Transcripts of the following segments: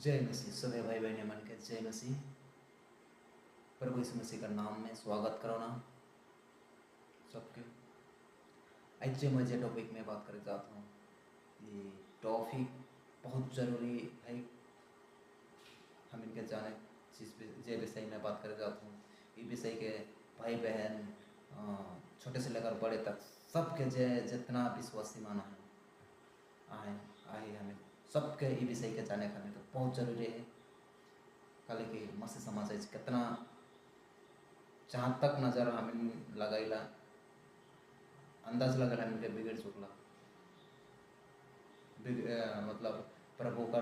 जय मसीह। सभी भाई बहन मन के जय मसीह। प्रभु यीशु मसीह का नाम में स्वागत करो ना सबके। आज जो मैं जो टॉपिक में बात करना चाहता हूँ, ये टॉपिक बहुत ज़रूरी है। हम इनके जाने जिस जे विषय में बात करना चाहता हूँ, ये विषय के भाई बहन छोटे से लेकर बड़े तक सबके जितना विश्वासी माना है आए आए हमें सबके ये विषय के जाने का तो बहुत ज़रूरी है। कल के मसीह समाज कितना जहाँ तक नज़र हमें लगाइला अंदाज लगल हमें के बिगड़ चुकला मतलब प्रभु का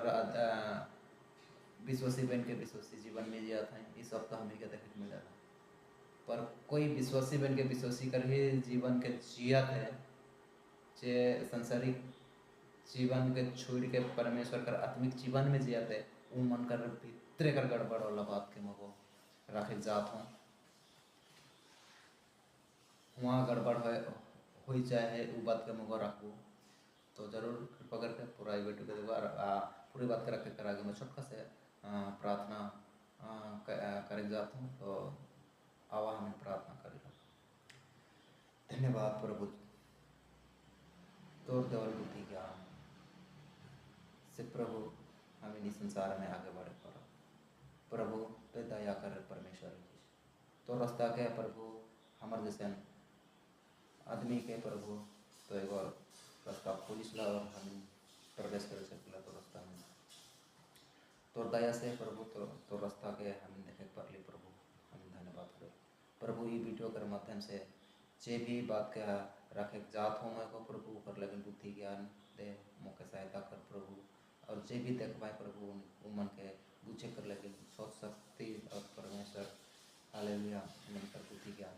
विश्वासी बन के विश्वासी जीवन में जिया था। इस सब का हमें के देखे मिला था, पर कोई विश्वासी बन के विश्वासी कर ही जीवन के जिया थे जे संसारिक जीवन के छोड़ के परमेश्वर कर आत्मिक जीवन में जिया थे। वो मन कर भीतरे कर गड़बड़ वाला बात के मगो रखे जात हूँ। वहाँ गड़बड़ हो जाए वो बात के मगो रखो तो जरूर कृपा करके पूरा वीडियो के देखो। पूरी बात कर रखे कर आगे मैं छोटका से प्रार्थना करे जाता हूँ। तो आवा हमें प्रार्थना करी लो। धन्यवाद प्रभु तोर देवल बुद्धि ज्ञान से प्रभु हमें इस संसार में आगे बढ़े करो। प्रभु पे दया कर परमेश्वर तो रास्ता के प्रभु हमारे जैसे आदमी के प्रभु तो एगो रास्ता खोलिस ला और हम प्रवेश कर सकला तो रास्ता में तो दया से प्रभु तो रास्ता के हम देखे पर ली प्रभु हम धन्यवाद करो। प्रभु ये वीडियो के माध्यम से जे भी बात के रखे जात हो मैं को प्रभु कर लगे बुद्धि ज्ञान दे मौके सहायता कर प्रभु। और जे भी देख पाए प्रभु वो मन के बुझे कर लगे सोच शक्ति और परमेश्वर हालेलुया मन कर बुद्धि ज्ञान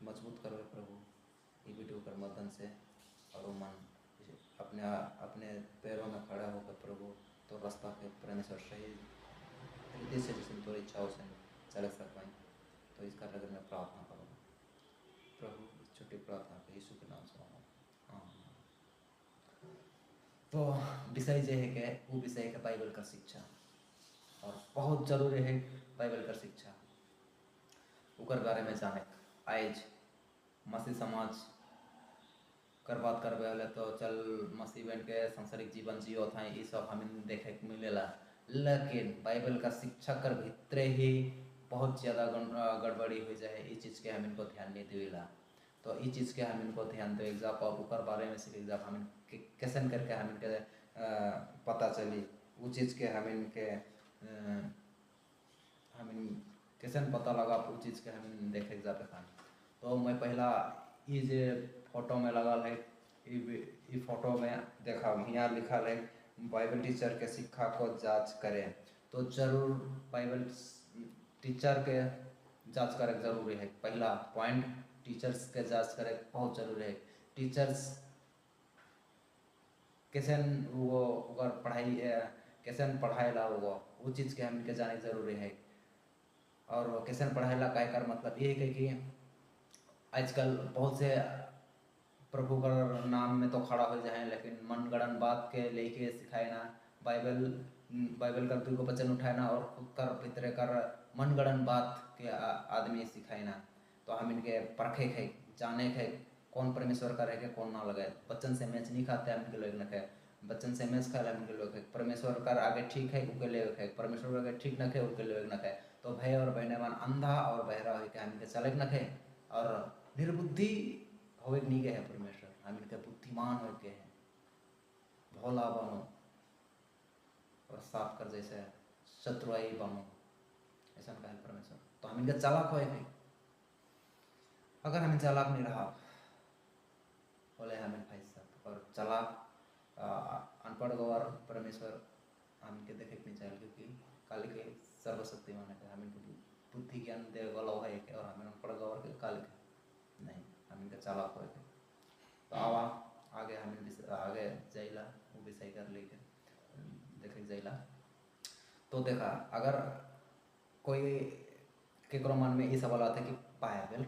मजबूत करो प्रभु ये वीडियो कर माध्यम से। और वो मन अपने अपने पैरों में खड़ा होकर प्रभु तो रास्ता के परमेश्वर सही हृदय से जिसमें तो इच्छाओं से चल सक पाए। तो इसका लगन मैं प्रार्थना करूँगा प्रभु इस छोटी प्रार्थना को यीशु के नाम से मांगो। तो विषय जो है कि वो विषय का बाइबल का शिक्षा और बहुत जरूरी है बाइबल का शिक्षा उकर बारे में जाने आज मसीह समाज कर बात करबे वाले तो चल मसीह बन के संसारिक जीवन जियो था ये सब हमें देखे के मिलेला। लेकिन बाइबल का शिक्षा कर भीतरे ही बहुत ज़्यादा गड़बड़ी हो जाए इस चीज़ के हम इनको ध्यान नहीं देवेला। तो इस चीज़ के हम इनको ध्यान दे एग्जाम और ऊपर बारे में सीख एग्जाम हम कैसे करके हम इनके पता चली वो चीज़ के हम इनके हम कैसे पता लगा वो चीज़ के हम देखे जाते था। तो मैं पहला ये जो फोटो में लगल है ये फोटो में देखा यहाँ लिखा है बाइबल टीचर के शिक्षा को जांच करें। तो जरूर बाइबल टीचर के जांच करे जरूरी है। पहला पॉइंट टीचर्स के जांच करे बहुत जरूरी है। टीचर्स कैसे वो अगर पढ़ाई कैसे पढ़ाए ला वो चीज़ के हम के जाने जरूरी है। और कैसे पढ़ाए ला का मतलब ये है कि आजकल बहुत से प्रभु का नाम में तो खड़ा हो जाए लेकिन मनगढ़ंत बात के लेके सिखाए ना बाइबल बाइबल का दुगो वचन उठाए ना और खुद कर भीतरे कर मनगढ़ंत बात के आदमी सिखाए ना। तो हम इनके परखे है जाने है कौन परमेश्वर का रहे कौन ना लगे। बच्चन से मैच नहीं खाते हम इनके लोग न है बच्चन से मैच खा इनके लोग है परमेश्वर का आगे ठीक है उनके लिए है परमेश्वर का आगे ठीक न है उनके लोग न है। तो भाई और बहने मन अंधा और बहरा हो के हम इनके चले न है और निर्बुद्धि होवे नहीं गए हैं परमेश्वर हम इनके बुद्धिमान हो के हैं भोला बनो और साफ कर जैसे शत्रुआई बनो ऐसा कहा है परमेश्वर। तो हम इनके चालाक हो गए। अगर हमें चालाक नहीं रहा बोले हमें भाई साहब और चालाक अनपढ़ गवार परमेश्वर हम इनके देखे नहीं चाहिए क्योंकि काले के सर्वशक्तिमान है हम इनको बुद्धि ज्ञान दे गलव है और हमें अनपढ़ गवार के काले के नहीं हम इनके चालाक हो गए। तो आवा आगे हम आगे जाइला वो विषय कर लेके देखे जाइला। तो देखा अगर कोई केकरो मन में ये सवाल आता है कि बाइबल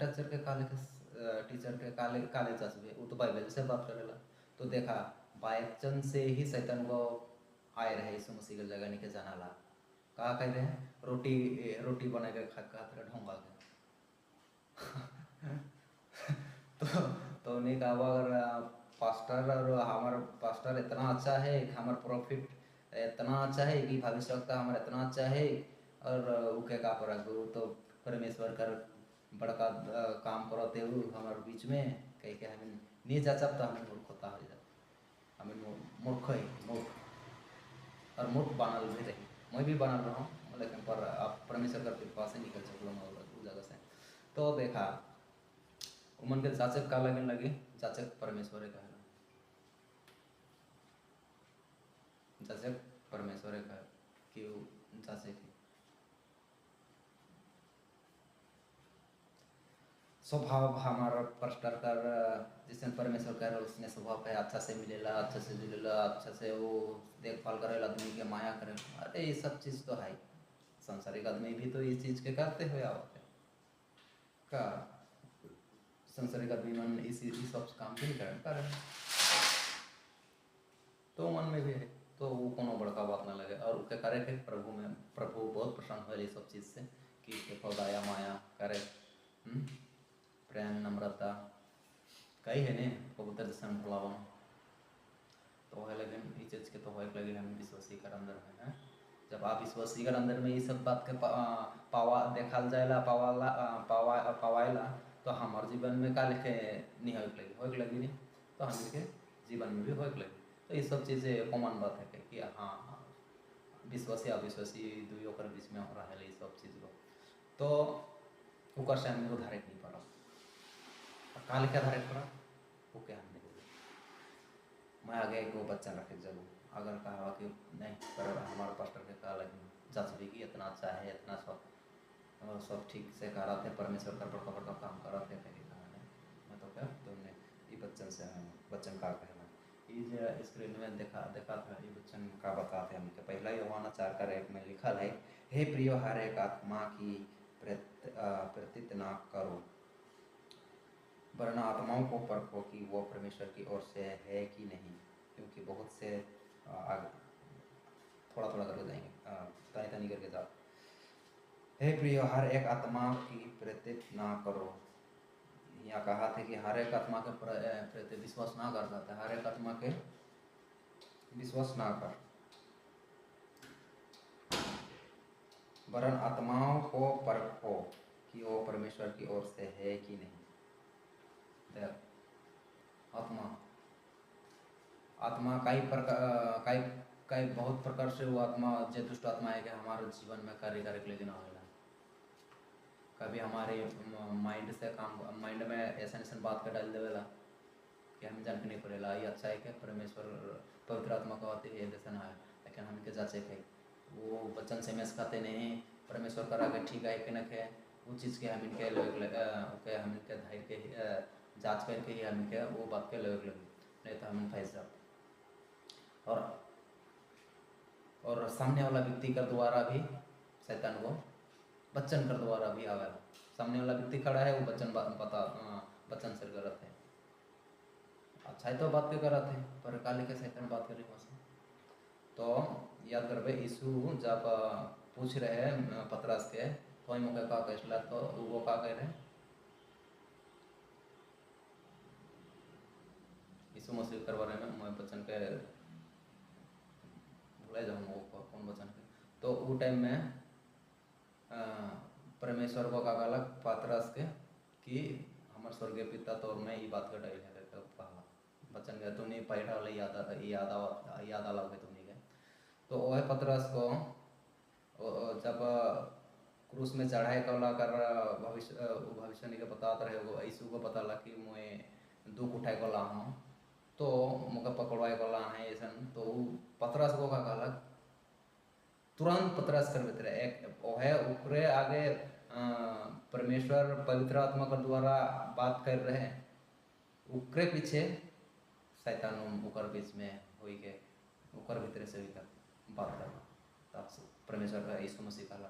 टीचर के काले काले चसबे वो तो बाइबल से बात करेला। तो देखा बाइचन से ही शैतान को आए रहे यीशु मसीह के जगह नहीं के जाना ला का कह रहे रोटी रोटी बना के खा रहे ढोंगा के तो उन्हें कहा अगर पास्टर और हमारा पास्टर इतना अच्छा है, हमारा प्रॉफिट इतना अच्छा है कि भविष्यवक्ता हमारा इतना अच्छा है और वो क्या का पर गुरु तो परमेश्वर कर बड़का काम करते हो हमारे बीच में कह के हमें नहीं जाचब तो हमें मूर्खता हो जाए, हमें मूर्ख है मूर्ख और मूर्ख बनल भी रही, मैं भी बनल रहा हूँ लेकिन पर आप परमेश्वर का कृपा से निकल सकूँ उस जगह से। तो देखा उमन के जाचक का लगे जाचक परमेश्वर का जाचक परमेश्वर का क्यों जाचक स्वभाव हमारा प्रस्तर कर जिसने परमेश्वर कह रहा उसने स्वभाव है अच्छा से मिलेला, अच्छा से जुलेला, अच्छा से वो देखभाल करेला, आदमी के माया करे। अरे ये सब चीज़ तो है, संसारिक आदमी भी तो इस चीज़ के करते हुए आवते का संसारिक आदमी मन इस सब काम भी नहीं करे तो मन में भी है तो वो कोनो बड़का बात ना लगे और उसके करे थे प्रभु में प्रभु बहुत प्रसन्न हुए इस सब चीज़ से कि देखो दया माया करे प्रेम नम्रता कई है ने पवित्र दर्शन भुलावन तो है लेकिन इस चीज़ के तो हो लगे हम विश्वासी कर अंदर में है। जब आप विश्वासी कर अंदर में ये सब बात के पावा देखा जाएला पावाएला तो हमारे जीवन में का लिखे नहीं हो लगी नहीं तो हम के जीवन में भी हो लगी तो ये सब चीज़ें कॉमन बात है कि हाँ विश्वासी अविश्वासी दुइयों कर बीच में हो रहा है ये सब चीज़ को तो ऊपर से हमें उधारित नहीं पड़ा कहाँ लिखा धारित पड़ा वो क्या हमने मैं आगे एक वो बच्चा रखे जरूर अगर कहा कि नहीं पर हमारे पास्टर के कहा लगी जज भी कि इतना अच्छा है इतना सब ठीक से करा थे परमेश्वर का बड़का बड़का काम करा थे कहानी मैं तो क्या तुमने ये बच्चन से बच्चन का कहना ये स्क्रीन में देखा था ये बच्चन का बताते हैं हमके पहला यूहाना 4:1 में लिखा है हे प्रियो हर एक आत्मा की प्रतीत ना करो वरना आत्माओं को परखो कि वो परमेश्वर की ओर से है कि नहीं क्योंकि बहुत से थोड़ा थोड़ा करके जाएंगे तानी तानी करके जाओ। हे प्रियो हर एक आत्मा की प्रतीत ना करो यहाँ कहा था कि हर एक आत्मा के प्रति विश्वास ना कर सकता हर एक आत्मा के विश्वास ना कर वरन आत्माओं को परखो कि वो परमेश्वर की ओर से है कि नहीं। आत्मा आत्मा कई बहुत प्रकार से वो आत्मा जो दुष्ट आत्मा है कि हमारे जीवन में कार्य करे के लिए ना होगा कभी हमारे माइंड से काम माइंड में ऐसा बात कर डाल देवेला कि हम जान के नहीं पड़ेला ये अच्छा है कि परमेश्वर पवित्र आत्मा का होती है जैसा ना है लेकिन हम इनके जांचे थे वो बच्चन से मैस खाते नहीं परमेश्वर करा के ठीक है कि न के वो चीज़ के हम इनके हम इनके धाई के जाँच करके ही हम इनके वो बात के लगे नहीं तो हम फंस जाते और सामने वाला व्यक्ति का द्वारा भी शैतान को बच्चन कर द्वारा भी आवेला सामने वाला व्यक्ति खड़ा है वो बच्चन से गलत है अच्छा ही तो बात क्यों करते हैं पर काले के शैतान बात करे वहाँ तो याद करबे यीशु जब पूछ रहे हैं पतरस के तो मौके का कहला तो वो का कह रहे यीशु मसीह करवा रहे मैं बच्चन के भूले जाऊँ वो कौन बच्चन के तो वो टाइम में परमेश्वर को का कहलक पतरस के कि हमारे स्वर्गीय पिता तो मैं ये बात कर डाल है कहा बच्चन के तुमने पढ़ा वाले याद आला हो तुमने के तो वह पतरस को जब क्रूस में चढ़ाई कला कर भविष्य नहीं के बताते रहे वो यीशु को पता लगा कि मैं दुख उठाए गला हूँ तो मुझे पकड़वाए गला है ऐसा तो पतरस को का कहलक तुरंत पतरस कर बेतरे एक है ऊपरे आगे परमेश्वर पवित्र आत्मा के द्वारा बात कर रहे हैं ऊपरे पीछे शैतान ऊपर बीच में हुई के ऊपर भीतर से भी बात करना तब परमेश्वर का यीशु मसीह कहला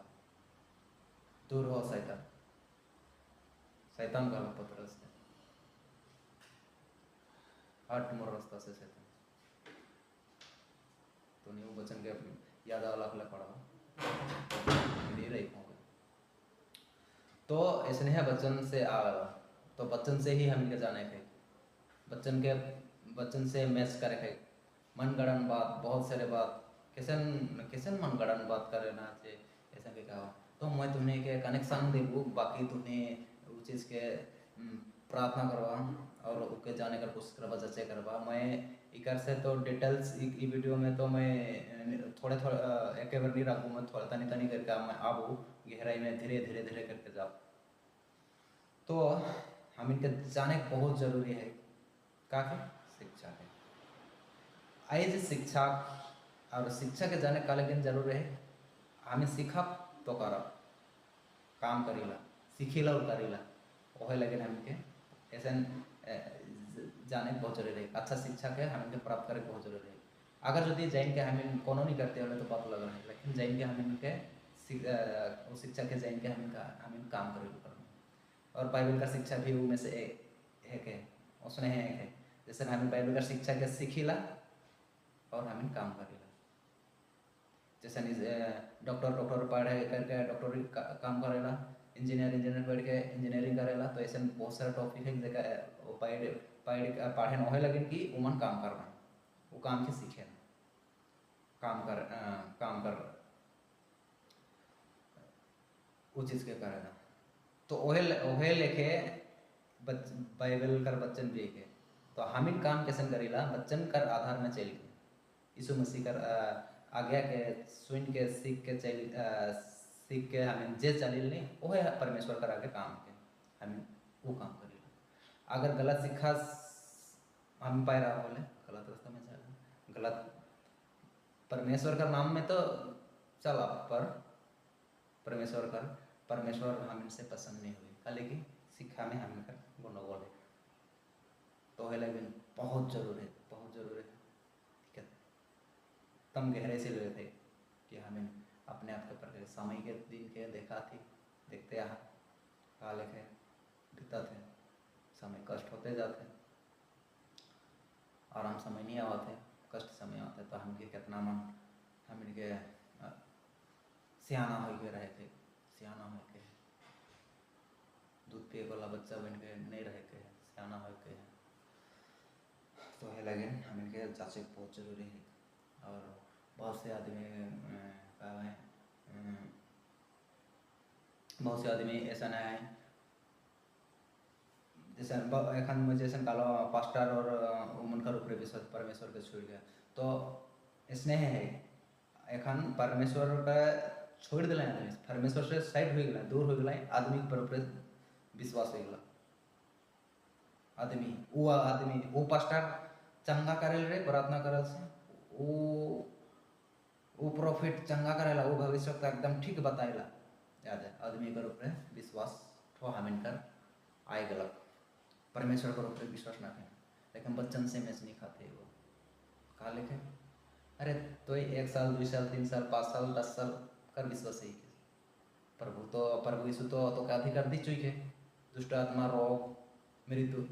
दूर हो शैतान शैतान कहला पतरस ने हट मोर रास्ता से शैतान तो नहीं वो बच्चन के याद अलग अलग पड़ा नहीं रही होंगे तो ऐसे है बच्चन से आवेला तो बच्चन से ही हम के जाने थे बच्चन से मैच करे थे मनगढ़ंत बात बहुत सारे बात कैसन कैसन मनगढ़ंत बात करे ना चे ऐसा के कहा तो मैं तुम्हें के कनेक्शन देबू बाकी तुम्हें वो चीज़ के प्रार्थना करवा और उसके जाने का कोशिश करवा जैसे करवा मैं इकर से तो डिटेल्स वीडियो में तो मैं थोड़े थोड़े एक बार नहीं रखूँ मैं थोड़ा तनी तनी करके मैं आबू गहराई में धीरे धीरे धीरे करके जाऊँ तो हम इनके जाने बहुत ज़रूरी है काफ़ी शिक्षा है आई जो शिक्षा और शिक्षा के जाने का लेकिन जरूर है हमें सीखा तो कर काम करीला सीखीला और करीला वह लेकिन हमके ऐसे जाने बहुत जरूरी है अच्छा शिक्षा के हमें प्राप्त करे बहुत जरूरी है अगर जो जैन के हमें कोनो नहीं करते वाले तो बात लग रहा है लेकिन जैन के हमें उनके शिक्षा के जैन के हमें काम करे और बाइबल का शिक्षा भी उनमें से एक है उसने है एक है जैसे हमें बाइबल का शिक्षा के सीखीला और हमें काम करेला जैसे डॉक्टर पढ़े करके डॉक्टरी काम करेला इंजीनियर पढ़ के इंजीनियरिंग करेला तो ऐसे बहुत सारा टॉपिक है जगह पढ़े न हो लगे कि उमन काम करना वो काम के सीखे काम कर वो चीज़ के करेला तो ओहे लेके बाइबल कर बच्चन भी के तो हमिन काम कैसे करेला बच्चन कर आधार में चल के यीशु मसीह कर आज्ञा के सुन के सीख के हमें जे चलिल नहीं वो है परमेश्वर कर आगे काम के हमें वो काम करेला अगर गलत शिक्षा हम पाए रहा बोले गलत रास्ता में चला गलत परमेश्वर का नाम में तो चला पर परमेश्वर हमसे पसंद नहीं हुई खाली की शिक्षा में हमें कर गंडगोल है तो है लेकिन बहुत जरूरी है ठीक है तम गहरे से ले थे कि हमें अपने आप के पर समय के दिन के देखते यहाँ कहा लेखे बीता थे समय कष्ट होते जाते आराम समय नहीं आते कष्ट समय आते तो हम के कितना मन हम इनके सियाना हो के रहे थे सियाना हो के दूध पिए वाला बच्चा बन के नहीं रहे के सियाना हो के तो है लगे हम इनके जांच बहुत जरूरी है और बहुत से आदमी बहुत से आदमी ऐसा नहीं है जैसे एखन में जैसे कालो पास्टर और उमन का ऊपर विश्वास परमेश्वर के छोड़ गया तो स्नेह है एखन परमेश्वर का छोड़ दिला आदमी परमेश्वर से साइड हो गया दूर हो गया आदमी के ऊपर विश्वास हो गया आदमी वो पास्टर चंगा करेल रे प्रार्थना करल से वो प्रॉफिट चंगा करेला वो भविष्य का एकदम ठीक बताएला याद है आदमी के ऊपर विश्वास ठो हमिन कर आए गलत परमेश्वर के ऊपर विश्वास ना करें लेकिन बच्चन से मैच नहीं खाते वो कहा लिखे अरे तो 1 साल 2 साल 3 साल 5 साल 10 साल कर विश्वास ही प्रभु यीशु तो क्या अधिकार दी चुके दुष्ट आत्मा रोग मृत्यु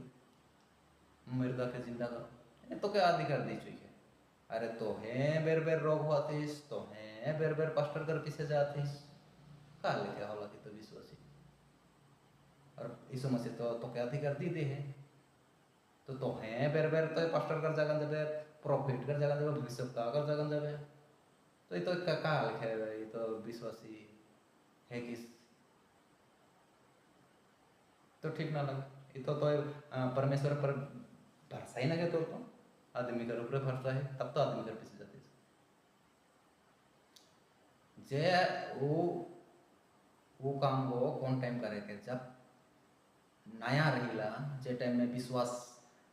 मृदा के जिंदा करो तो क्या अधिकार दी चुके अरे तो है बेर बेर रोग हुआ थीस तो है बेर बेर पास्टर कर पीछे जातीस कहा लिखे होला की तो विश्वासी और यीशु मसीह तो क्या अधिकार दी दे है तो है बेर बेर तो पास्टर कर जगह जब प्रॉफिट कर जगह जब भविष्यता कर जगह जब तो ये तो कहा लिखे ये तो विश्वासी है किस तो ठीक ना लगे ये तो परमेश्वर पर भरोसा ही ना के तो आदमी के ऊपर भरोसा है तब तो आदमी कर पीछे जाते जे वो काम को कौन टाइम करे के जब नया रहीला जे टाइम में विश्वास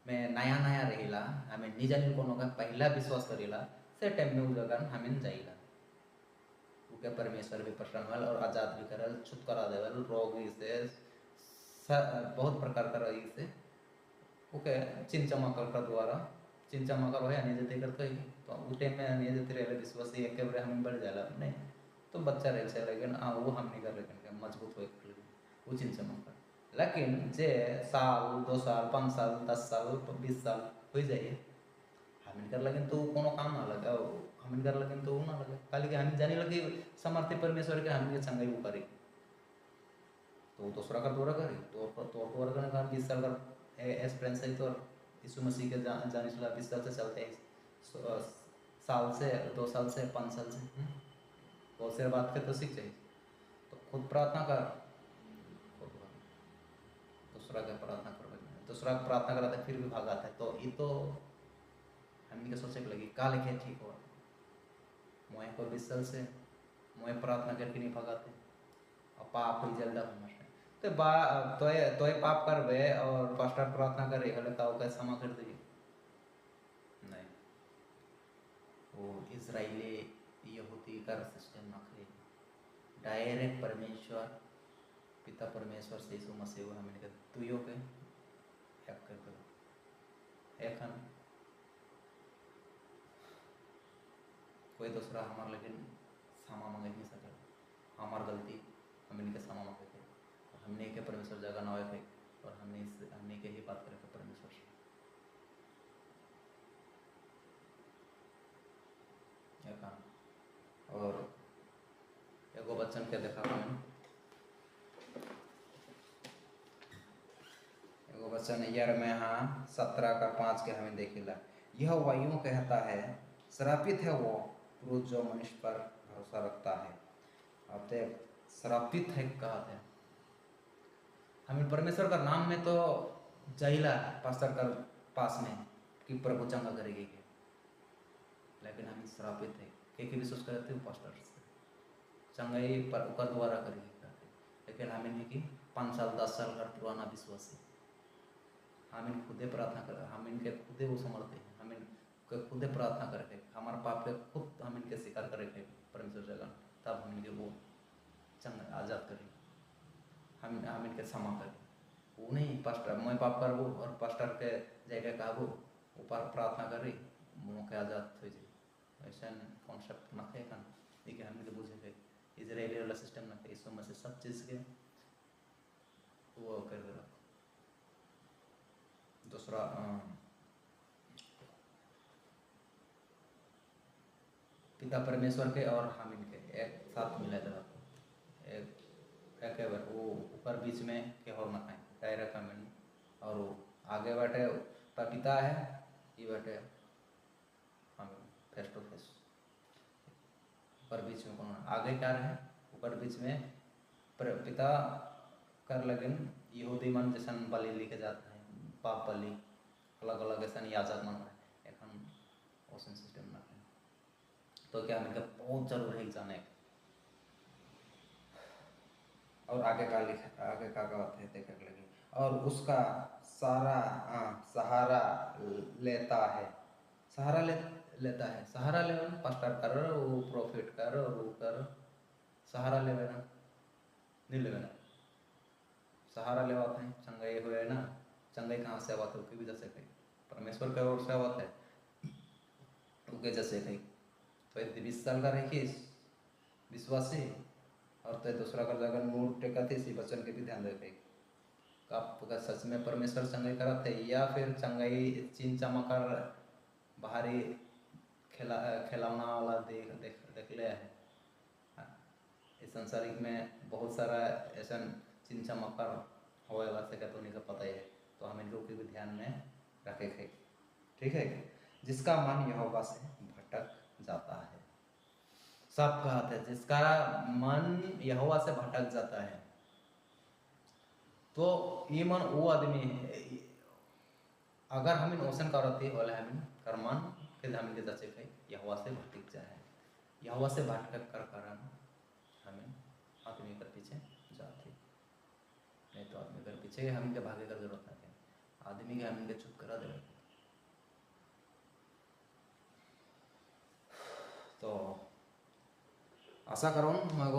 में नया रहीला हमें निजा नहीं कोनो का पहला विश्वास करेला से टाइम में वो जगह हमें जाइला उके परमेश्वर भी प्रसन्न होल और आजाद भी करल छुटकारा देवल रोग से बहुत प्रकार का रही से ओके चिंचमकर का द्वारा चिंचमकर हो नहीं जते करते तो उस टाइम में नहीं जते रहे विश्वास एक के हम बढ़ जाला नहीं तो बच्चा रहे से लेकिन वो हम नहीं कर लेकिन मजबूत हो वो चिंचमकर लेकिन जे साल 2 साल 5 साल 10 साल 20 साल हो जाइए हम कर लेकिन तो कोनो काम ना लगा हम हम कर लगे तो ना लगे खाली के हम जाने लगे समर्थ परमेश्वर के हम चंगाई वो करे तो दूसरा का दौरा करे तो दौरा करने का 20 साल का एक्सपीरियंस है तो यीशु मसीह के जाने से 20 साल से चलते हैं साल से 2 साल से 5 साल से बहुत से बात के तो सीख जाए तो खुद प्रार्थना कर दूसरा का प्रार्थना कर दूसरा प्रार्थना कराता है फिर भी भागाता है तो ये तो हमने के सोचे लगी का लिखे ठीक हो मोए को 20 साल से मोए प्रार्थना करके नहीं भगाते और पाप ही जल्दा हमारे तो तो पाप कर वे और पास्टर प्रार्थना करे हले ताऊ का क्षमा कर दिए नहीं वो इजराइली यहूदी का सिस्टम ना करे डायरेक्ट परमेश्वर पिता परमेश्वर से यीशु मसीह को हमने तुयो के एक कर दो एखन कोई दूसरा हमार लेकिन क्षमा मांगे नहीं सके हमार गलती हमने के क्षमा मांगे थे हमने के परमेश्वर जगह ना हुए और हमने के ही बात करे परमेश्वर से काम और एगो बच्चन के देखा मैंने एगो बच्चन यार में हाँ 17:5 के हमें देखेला यह वायु कहता है श्रापित है वो पुरुष जो मनुष्य पर भरोसा रखता है अब देख श्रापित है कहते हैं हमें परमेश्वर का नाम में तो जाइला पास्टर का पास में कि प्रभु चंगा करेगी के लेकिन हम श्रापित है के विश्वास करते हो पास्टर से चंगाई पर उकर द्वारा करेगी लेकिन हमें नहीं कि 5 साल 10 साल का पुराना विश्वास है हमें खुदे प्रार्थना कर हम इनके खुदे वो समझते हैं हम इनके खुदे प्रार्थना करके हमारे पाप के खुद हम इनके स्वीकार करेंगे परमेश्वर जगह तब हम इनके वो चंगा आज़ाद करें हम इनके क्षमा करें वो नहीं पास्टर मैं पाप कर वो और पास्टर के जगह का वो ऊपर प्रार्थना करे मुँह के आज़ाद हो जाए ऐसा कॉन्सेप्ट ना थे कन देखिए हम इनके बुझे गए इजराइली वाला सिस्टम ना थे इस समय से सब चीज़ के वो कर दे दूसरा पिता परमेश्वर के और हम इनके एक साथ मिला जाता एक बार वो ऊपर बीच में के और ना खाए डायरेक्ट कमेंट और वो आगे बैठे पिता है ये बैठे हम फेस टू फेस ऊपर बीच में कौन आगे क्या रहे ऊपर बीच में पिता कर लगन यहूदी मन जैसन बलि लेके जाता है पाप बलि अलग अलग ऐसा याजक मन है एखन ओसन सिस्टम ना है तो क्या हमें बहुत जरूर है जाने और आगे का बात है देख लगी और उसका सारा सहारा लेता है लेता है सहारा ले पास्टर कर वो प्रॉफिट कर और वो कर सहारा ले ना नहीं ले ना सहारा ले है चंगाई हुए ना चंगाई कहाँ से आवा उसकी भी जैसे कही परमेश्वर के ओर से आवत है उनके जैसे कही तो 20 साल का रखी विश्वासी और तो दूसरा का जगह मूड टेका थी इसी बच्चन के भी ध्यान रखे आपका सच में परमेश्वर चंगाई कराते या फिर चंगाई चीन चमकर बाहरी खिलौना वाला देख ले है इस संसारिक में बहुत सारा ऐसा चीन चमकर होए वाला से तो नहीं का पता ही है तो हम इन लोग के भी ध्यान में रखे थे ठीक है जिसका मन यहोवा से भटक जाता है सब कहते हैं जिसका मन यहोवा से भटक जाता है तो ये मन वो आदमी अगर हम इन ओसन करते वाले हम कर मन के हम के जचे कई यहोवा से भटक जाए यहोवा से भटक कर कारण हमें आदमी के पीछे जाते नहीं तो आदमी के पीछे हम के भागे का जरूरत नहीं है आदमी के हम इनके चुप करा दे तो आशा करो मैं